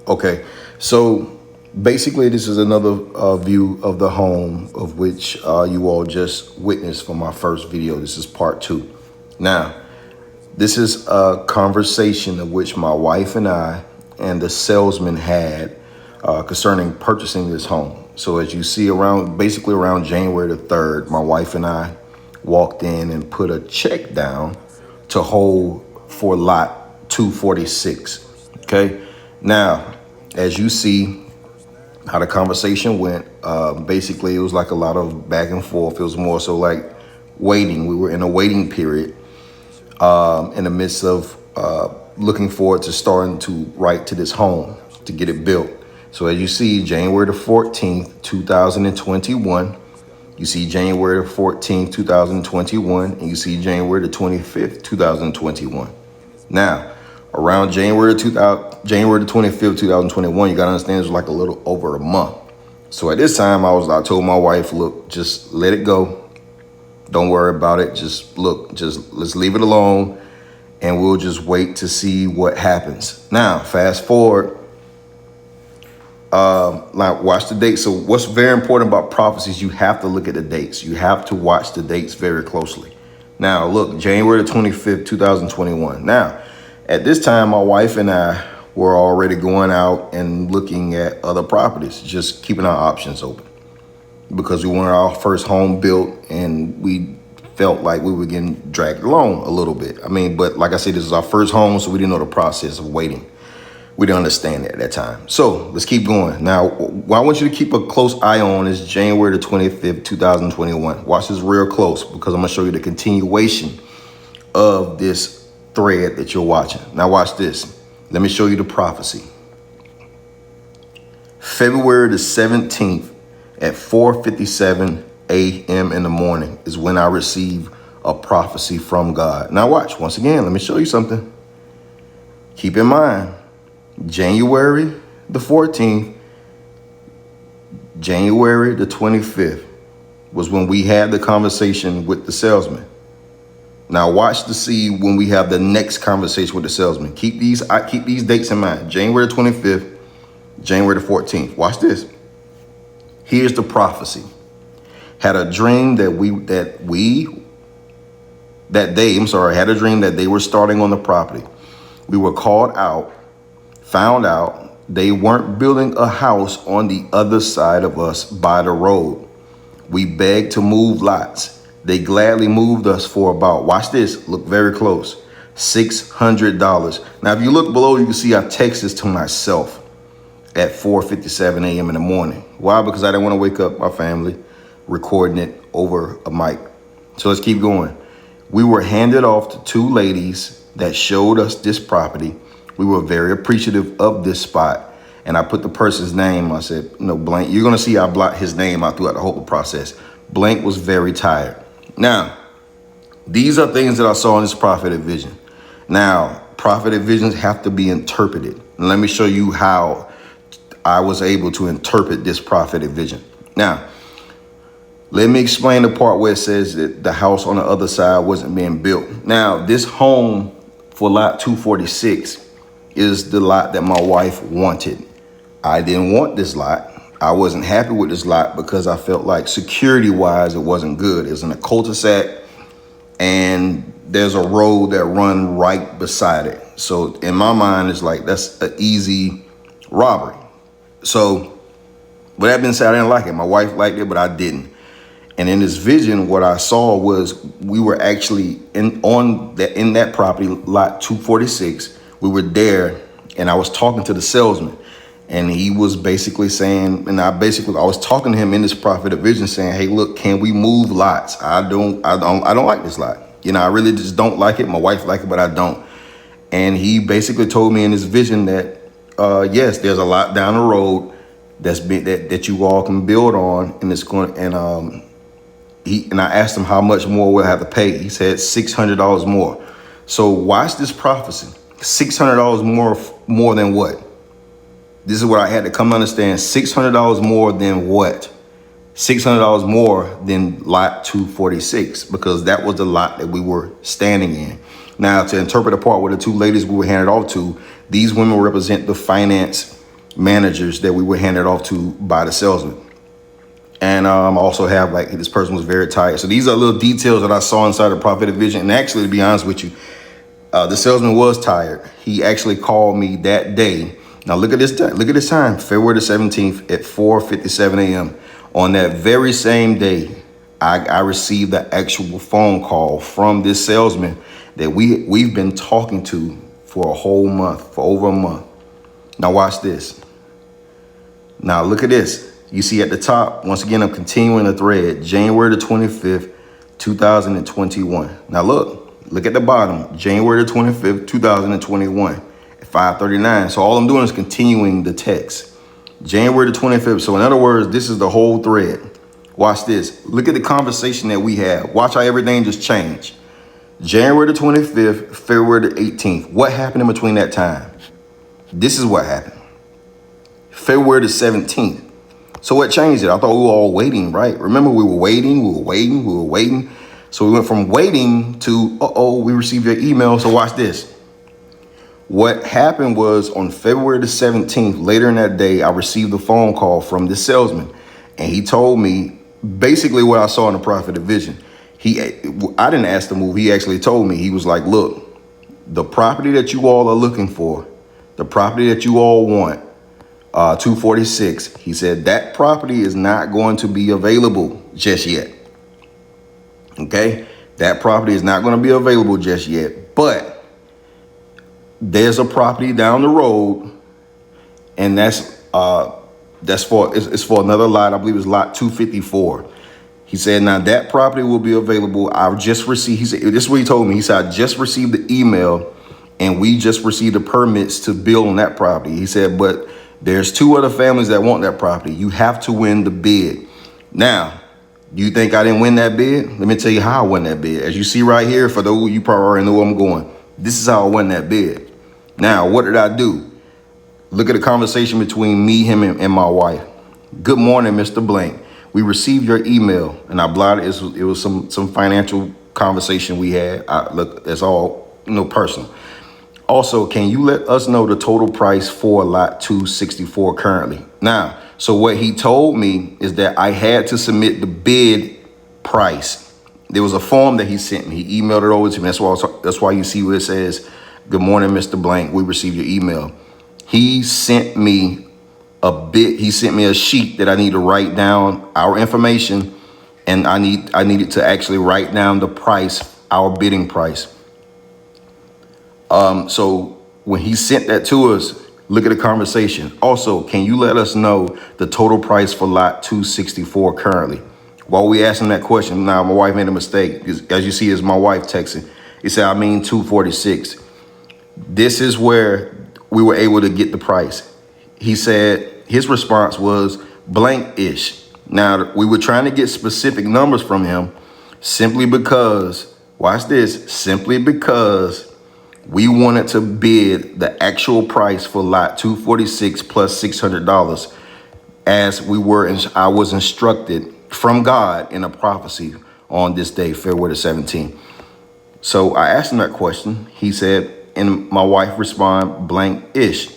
Okay, so basically this is another view of the home of which you all just witnessed from my first video. This is part 2. Now, this is a conversation of which my wife and I and the salesman had concerning purchasing this home. So as you see, basically around January the 3rd, my wife and I walked in and put a check down to hold for lot 246. Okay. Now, as you see how the conversation went, basically it was like a lot of back and forth. It was more so like waiting. We were in a waiting period in the midst of looking forward to starting to write to this home to get it built. So as you see, January the 14th, 2021, you see January the 14th, 2021, and you see January the 25th, 2021. Now, around January the 25th, 2021, you gotta understand it's like a little over a month. So at this time, I told my wife, look, just let it go. Don't worry about it. Just let's leave it alone, and we'll just wait to see what happens. Now, fast forward. Like watch the dates. So what's very important about prophecies, you have to look at the dates. You have to watch the dates very closely. Now, look, January the 25th, 2021. Now, at this time, my wife and I were already going out and looking at other properties, just keeping our options open because we wanted our first home built and we felt like we were getting dragged along a little bit. I mean, but like I said, this is our first home, so we didn't know the process of waiting. We didn't understand it at that time. So let's keep going. Now, what I want you to keep a close eye on is January the 25th, 2021. Watch this real close because I'm gonna show you the continuation of this thread that you're watching. Now watch this. Let me show you the prophecy. February the 17th at 4:57 a.m. in the morning is when I receive a prophecy from God. Now watch, once again, let me show you something. Keep in mind, January the 14th, January the 25th was when we had the conversation with the salesman. Now watch to see when we have the next conversation with the salesman. Keep these dates in mind. January the 25th, January the 14th. Watch this. Here's the prophecy. Had a dream that they were starting on the property. We were called out. Found out they weren't building a house on the other side of us by the road. We begged to move lots. They gladly moved us for about, watch this, look very close, $600. Now, if you look below, you can see I text this to myself at 4:57 a.m. in the morning. Why? Because I didn't want to wake up my family recording it over a mic. So let's keep going. We were handed off to 2 ladies that showed us this property. We were very appreciative of this spot. And I put the person's name. I said, blank. You're going to see I blocked his name out throughout the whole process. Blank was very tired. Now, these are things that I saw in this prophetic vision. Now, prophetic visions have to be interpreted. And let me show you how I was able to interpret this prophetic vision. Now, let me explain the part where it says that the house on the other side wasn't being built. Now, this home for lot 246 is the lot that my wife wanted. I didn't want this lot. I wasn't happy with this lot because I felt like security-wise, it wasn't good. It's in a cul-de-sac and there's a road that run right beside it. So in my mind, it's like, that's an easy robbery. So with that being said, I didn't like it. My wife liked it, but I didn't. And in this vision, what I saw was we were actually in that property, lot 246. We were there, and I was talking to the salesman, and he was basically saying, I was talking to him in this prophetic vision, saying, "Hey, look, can we move lots? I don't like this lot. I really just don't like it. My wife likes it, but I don't." And he basically told me in his vision that yes, there's a lot down the road that you all can build on, and it's going. And I asked him how much more we'll have to pay. He said $600 more. So watch this prophecy. $600 more than what? This is what I had to come to understand. $600 more than what? $600 more than lot 246, because that was the lot that we were standing in. Now, to interpret the part where the 2 ladies we were handed off to, these women represent the finance managers that we were handed off to by the salesman. And also have like this person was very tired. So these are little details that I saw inside the prophetic vision. And actually, to be honest with you, the salesman was tired. He actually called me that day. Now look at this time. Look at this time, February the 17th at 4:57 a.m. On that very same day, I received the actual phone call from this salesman that we've been talking to for a whole month, for over a month. Now watch this. Now look at this. You see at the top, once again, I'm continuing the thread, January the 25th, 2021. Now look at the bottom, January the 25th, 2021 at 5:39. So all I'm doing is continuing the text. January the 25th. So in other words, this is the whole thread. Watch this. Look at the conversation that we had. Watch how everything just changed. January the 25th, February the 18th. What happened in between that time? This is what happened. February the 17th. So what changed it? I thought we were all waiting, right? Remember, we were waiting. So we went from waiting to, we received your email. So watch this. What happened was on February the 17th, later in that day, I received a phone call from this salesman. And he told me basically what I saw in the prophetic vision. I didn't ask to move. He actually told me, he was like, look, the property that you all are looking for, the property that you all want, 246. He said that property is not going to be available just yet. Okay, that property is not going to be available just yet, but there's a property down the road, and that's for another lot. I believe it's lot 254. He said, now that property will be available. I've just received. He said, this is what he told me. He said, I just received the email, and we just received the permits to build on that property. He said, but there's two other families that want that property. You have to win the bid. Now, do you think I didn't win that bid? Let me tell you how I won that bid. As you see right here, for those you probably already know where I'm going. This is how I won that bid. Now, what did I do? Look at the conversation between me, him, and my wife. Good morning, Mr. Blank. We received your email, and I blotted it. It was some financial conversation we had. Look, it's all personal. Also, can you let us know the total price for lot 264 currently? Now, so what he told me is that I had to submit the bid price. There was a form that he sent me. He emailed it over to me. That's why you see where it says, good morning, Mr. Blank. We received your email. He sent me he sent me a sheet that I need to write down our information, and I needed to actually write down the price, our bidding price. So when he sent that to us, look at the conversation. Also, can you let us know the total price for lot 264 currently? While we asked him that question, now my wife made a mistake. As you see, is my wife texting. He said, 246. This is where we were able to get the price. He said his response was blank-ish. Now, we were trying to get specific numbers from him simply because, watch this, simply because we wanted to bid the actual price for lot 246 plus $600 as I was instructed from God in a prophecy on this day, February the 17th. So I asked him that question. He said, and my wife responded, blank-ish.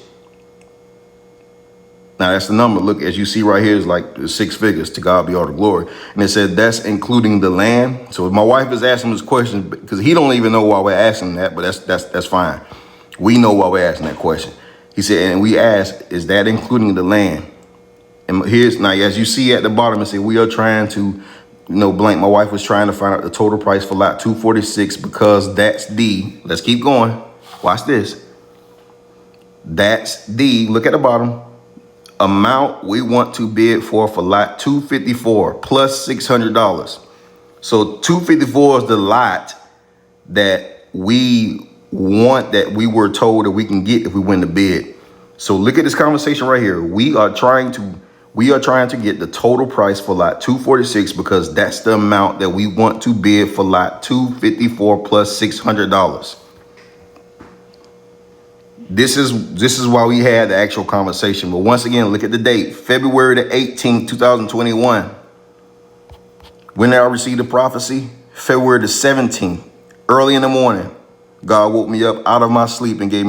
Now that's the number. Look, as you see right here, is like 6 figures. To God be all the glory. And it said that's including the land. So my wife is asking this question because he don't even know why we're asking that, but that's fine. We know why we're asking that question. He said, and we asked, is that including the land? And here's now, as you see at the bottom, it said we are trying to, blank. My wife was trying to find out the total price for lot 246 because that's let's keep going. Watch this. That's look at the bottom, amount we want to bid for lot 254 plus $600. So 254 is the lot that we want, that we were told that we can get if we win the bid. So look at this conversation right here. We are trying to get the total price for lot 246 because that's the amount that we want to bid for lot 254 plus $600. This is why we had the actual conversation. But once again, look at the date, February the 18th, 2021. When did I receive the prophecy? February the 17th, early in the morning. God woke me up out of my sleep and gave me